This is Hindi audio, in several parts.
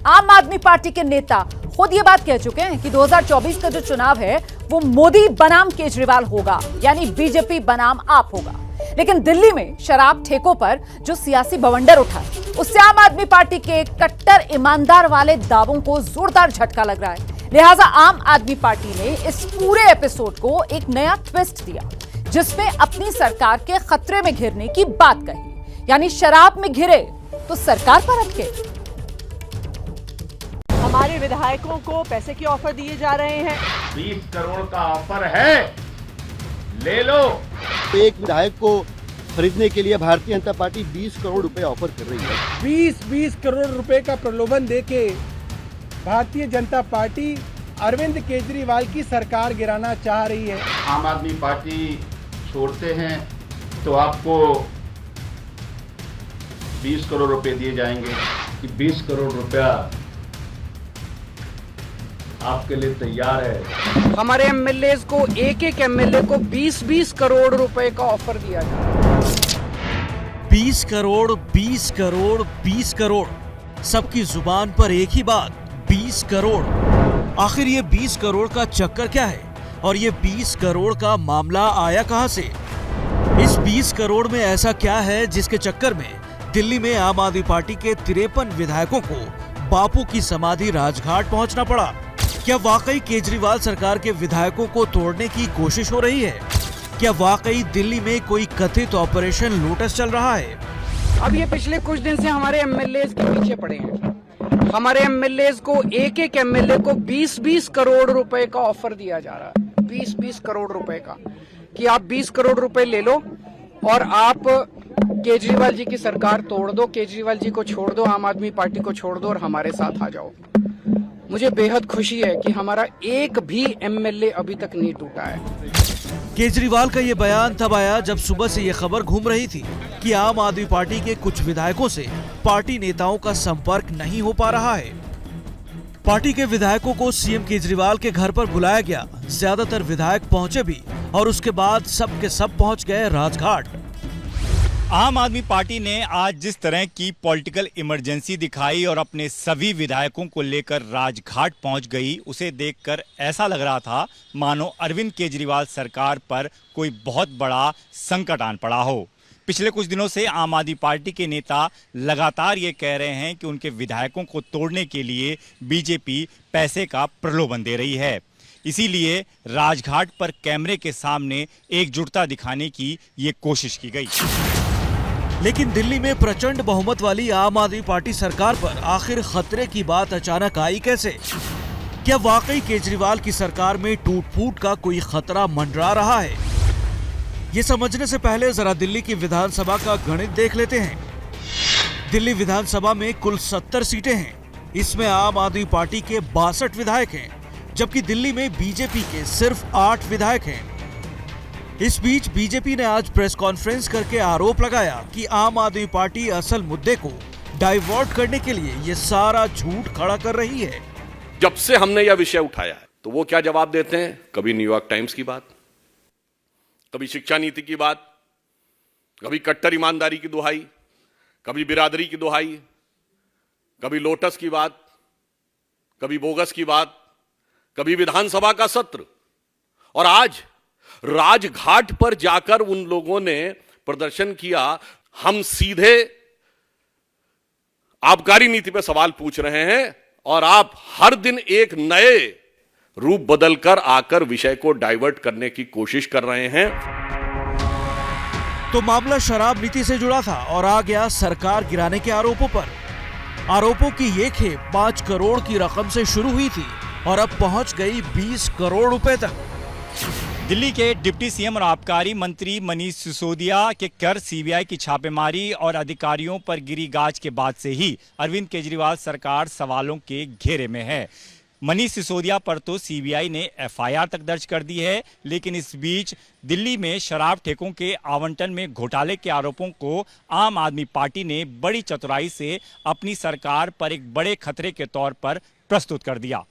आम आदमी पार्टी के नेता खुद ये बात कह चुके हैं कि 2024 का जो चुनाव है वो मोदी बनाम केजरीवाल होगा, यानी बीजेपी बनाम आप होगा। लेकिन दिल्ली में शराब ठेकों पर जो सियासी बवंडर उठा उससे आम आदमी पार्टी के कट्टर ईमानदार वाले दावों को जोरदार झटका लग रहा है। लिहाजा आम आदमी पार्टी ने इस पूरे एपिसोड को एक नया ट्विस्ट दिया, जिसमें अपनी सरकार के खतरे में घिरने की बात कही, यानी शराब में घिरे तो सरकार पर अटके। हमारे विधायकों को पैसे के ऑफर दिए जा रहे हैं। 20 करोड़ का ऑफर है, ले लो। एक विधायक को खरीदने के लिए भारतीय जनता पार्टी 20 करोड़ रुपए ऑफर कर रही है। 20 करोड़ रुपए का प्रलोभन देके भारतीय जनता पार्टी अरविंद केजरीवाल की सरकार गिराना चाह रही है। आम आदमी पार्टी छोड़ते हैं तो आपको 20 करोड़ रुपए दिए जाएंगे कि 20 करोड़ रुपया आपके लिए तैयार है। हमारे एमएलए को एक एमएलए को 20 करोड़ रुपए का ऑफर दिया जाए। 20 करोड़ 20 करोड़ 20 करोड़, सबकी जुबान पर एक ही बात, 20 करोड़। आखिर ये 20 करोड़ का चक्कर क्या है और ये 20 करोड़ का मामला आया कहां से? इस 20 करोड़ में ऐसा क्या है जिसके चक्कर में दिल्ली में आम आदमी पार्टी के 53 विधायकों को बापू की समाधि राजघाट पहुंचना पड़ा? क्या वाकई केजरीवाल सरकार के विधायकों को तोड़ने की कोशिश हो रही है? क्या वाकई दिल्ली में कोई कथित ऑपरेशन लोटस चल रहा है? अब ये पिछले कुछ दिन से हमारे एमएलए के पीछे पड़े हैं। हमारे एमएलए को एक एमएलए को 20 करोड़ रुपए का ऑफर दिया जा रहा है। 20 करोड़ रुपए का, कि आप 20 करोड़ रुपए ले लो और आप केजरीवाल जी की सरकार तोड़ दो, केजरीवाल जी को छोड़ दो, आम आदमी पार्टी को छोड़ दो और हमारे साथ आ जाओ। मुझे बेहद खुशी है कि हमारा एक भी एमएलए अभी तक नहीं टूटा है। केजरीवाल का ये बयान तब आया जब सुबह से ये खबर घूम रही थी कि आम आदमी पार्टी के कुछ विधायकों से पार्टी नेताओं का संपर्क नहीं हो पा रहा है। पार्टी के विधायकों को सीएम केजरीवाल के घर पर बुलाया गया। ज्यादातर विधायक पहुंचे भी और उसके बाद सब के सब पहुंच गए राजघाट। आम आदमी पार्टी ने आज जिस तरह की पॉलिटिकल इमरजेंसी दिखाई और अपने सभी विधायकों को लेकर राजघाट पहुंच गई, उसे देखकर ऐसा लग रहा था मानो अरविंद केजरीवाल सरकार पर कोई बहुत बड़ा संकट आन पड़ा हो। पिछले कुछ दिनों से आम आदमी पार्टी के नेता लगातार ये कह रहे हैं कि उनके विधायकों को तोड़ने के लिए बीजेपी पैसे का प्रलोभन दे रही है। इसीलिए राजघाट पर कैमरे के सामने एकजुटता दिखाने की ये कोशिश की गई। लेकिन दिल्ली में प्रचंड बहुमत वाली आम आदमी पार्टी सरकार पर आखिर खतरे की बात अचानक आई कैसे? क्या वाकई केजरीवाल की सरकार में टूट फूट का कोई खतरा मंडरा रहा है? ये समझने से पहले जरा दिल्ली की विधानसभा का गणित देख लेते हैं। दिल्ली विधानसभा में कुल 70 सीटें हैं। इसमें आम आदमी पार्टी के 62 विधायक हैं, जबकि दिल्ली में बीजेपी के सिर्फ 8 विधायक हैं। इस बीच बीजेपी ने आज प्रेस कॉन्फ्रेंस करके आरोप लगाया कि आम आदमी पार्टी असल मुद्दे को डाइवर्ट करने के लिए ये सारा झूठ खड़ा कर रही है। जब से हमने यह विषय उठाया है तो वो क्या जवाब देते हैं? कभी न्यूयॉर्क टाइम्स की बात, कभी शिक्षा नीति की बात, कभी कट्टर ईमानदारी की दुहाई, कभी बिरादरी की दुहाई, कभी लोटस की बात, कभी बोगस की बात, कभी विधानसभा का सत्र, और आज राजघाट पर जाकर उन लोगों ने प्रदर्शन किया। हम सीधे आबकारी नीति पर सवाल पूछ रहे हैं और आप हर दिन एक नए रूप बदलकर आकर विषय को डाइवर्ट करने की कोशिश कर रहे हैं। तो मामला शराब नीति से जुड़ा था और आ गया सरकार गिराने के आरोपों पर। आरोपों की ये खेप 5 करोड़ की रकम से शुरू हुई थी और अब पहुंच गई 20 करोड़ रुपए तक। दिल्ली के डिप्टी सीएम और आबकारी मंत्री मनीष सिसोदिया के कर सीबीआई की छापेमारी और अधिकारियों पर गिरी गाज के बाद से ही अरविंद केजरीवाल सरकार सवालों के घेरे में है। मनीष सिसोदिया पर तो सीबीआई ने एफआईआर तक दर्ज कर दी है, लेकिन इस बीच दिल्ली में शराब ठेकों के आवंटन में घोटाले के आरोपों को आम आदमी पार्टी ने बड़ी चतुराई से अपनी सरकार पर एक बड़े खतरे के तौर पर प्रस्तुत कर दिया।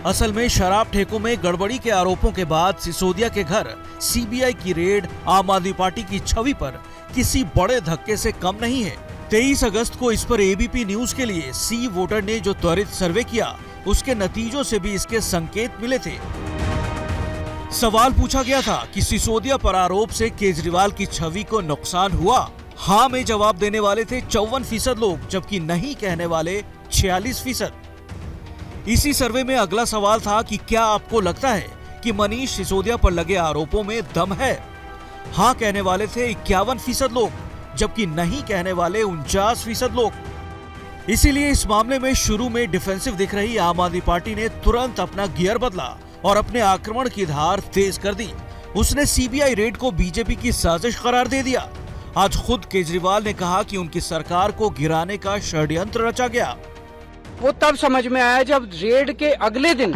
असल में शराब ठेकों में गड़बड़ी के आरोपों के बाद सिसोदिया के घर सीबीआई की रेड आम आदमी पार्टी की छवि पर किसी बड़े धक्के से कम नहीं है। 23 अगस्त को इस पर एबीपी न्यूज के लिए सी वोटर ने जो त्वरित सर्वे किया, उसके नतीजों से भी इसके संकेत मिले थे। सवाल पूछा गया था कि सिसोदिया पर आरोप से केजरीवाल की छवि को नुकसान हुआ। हाँ में जवाब देने वाले थे 54% लोग, जबकि नहीं कहने वाले 46%। इसी सर्वे में अगला सवाल था कि क्या आपको लगता है कि मनीष सिसोदिया पर लगे आरोपों में दम है? हाँ कहने वाले थे 51% लोग, जबकि नहीं कहने वाले 49% लोग। इसीलिए इस मामले में शुरू में डिफेंसिव दिख रही आम आदमी पार्टी ने तुरंत अपना गियर बदला और अपने आक्रमण की धार तेज कर दी। उसने सीबीआई रेड को बीजेपी की साजिश करार दे दिया। आज खुद केजरीवाल ने कहा कि उनकी सरकार को गिराने का षड्यंत्र रचा गया। वो तब समझ में आया जब रेड के अगले दिन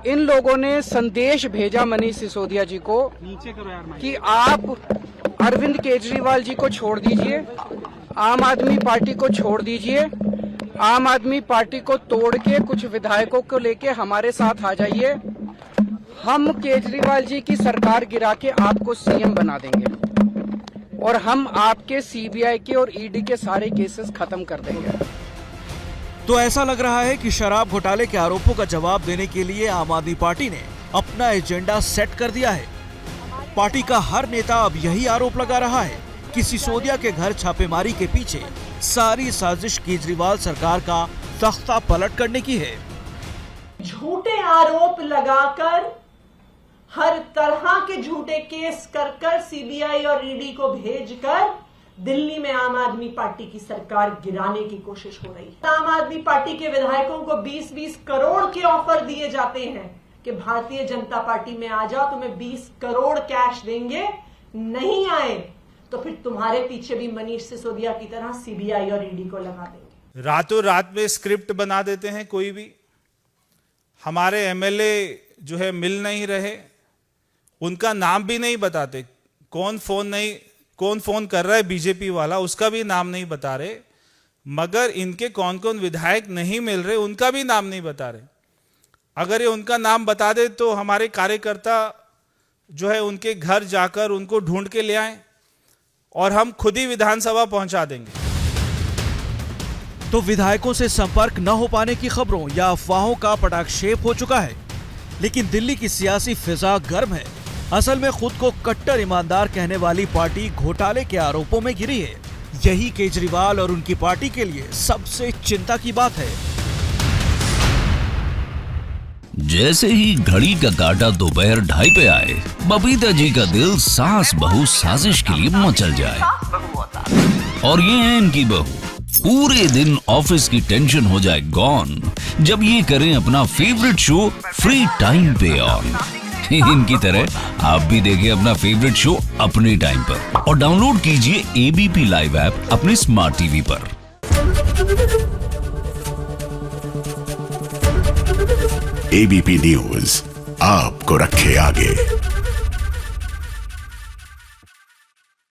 इन लोगों ने संदेश भेजा मनीष सिसोदिया जी को कि आप अरविंद केजरीवाल जी को छोड़ दीजिए, आम आदमी पार्टी को छोड़ दीजिए, आम आदमी पार्टी को तोड़ के कुछ विधायकों को लेके हमारे साथ आ जाइए, हम केजरीवाल जी की सरकार गिरा के आपको सीएम बना देंगे और हम आपके सीबीआई के और ईडी के सारे केसेस खत्म कर देंगे। तो ऐसा लग रहा है कि शराब घोटाले के आरोपों का जवाब देने के लिए आम आदमी पार्टी ने अपना एजेंडा सेट कर दिया है। पार्टी का हर नेता अब यही आरोप लगा रहा है कि सिसोदिया के घर छापेमारी के पीछे सारी साजिश केजरीवाल सरकार का तख्ता पलट करने की है। झूठे आरोप लगाकर, हर तरह के झूठे केस कर सीबीआई और ईडी को भेजकर दिल्ली में आम आदमी पार्टी की सरकार गिराने की कोशिश हो रही है। आम आदमी पार्टी के विधायकों को 20-20 करोड़ के ऑफर दिए जाते हैं कि भारतीय जनता पार्टी में आ जाओ, तुम्हें 20 करोड़ कैश देंगे, नहीं आए तो फिर तुम्हारे पीछे भी मनीष सिसोदिया की तरह सीबीआई और ईडी को लगा देंगे। रातों रात में स्क्रिप्ट बना देते हैं। कोई भी हमारे एमएलए जो है मिल नहीं रहे, उनका नाम भी नहीं बताते, कौन फोन कर रहा है बीजेपी वाला उसका भी नाम नहीं बता रहे, मगर इनके कौन कौन विधायक नहीं मिल रहे उनका भी नाम नहीं बता रहे। अगर ये उनका नाम बता दे तो हमारे कार्यकर्ता जो है उनके घर जाकर उनको ढूंढ के ले आएं और हम खुद ही विधानसभा पहुंचा देंगे। तो विधायकों से संपर्क न हो पाने की खबरों या अफवाहों का पटाक्षेप हो चुका है, लेकिन दिल्ली की सियासी फिजा गर्म है। असल में खुद को कट्टर ईमानदार कहने वाली पार्टी घोटाले के आरोपों में घिरी है। यही केजरीवाल और उनकी पार्टी के लिए सबसे चिंता की बात है। जैसे ही घड़ी का काटा दोपहर 2:30 पे आए, बबीता जी का दिल सास बहू साजिश के लिए मचल जाए। और ये है इनकी बहू, पूरे दिन ऑफिस की टेंशन हो जाए गॉन जब ये करें अपना फेवरेट शो फ्री टाइम पे ऑन। इनकी तरह आप भी देखिए अपना फेवरेट शो अपने टाइम पर और डाउनलोड कीजिए एबीपी लाइव ऐप अपने स्मार्ट टीवी पर। एबीपी न्यूज आपको रखे आगे।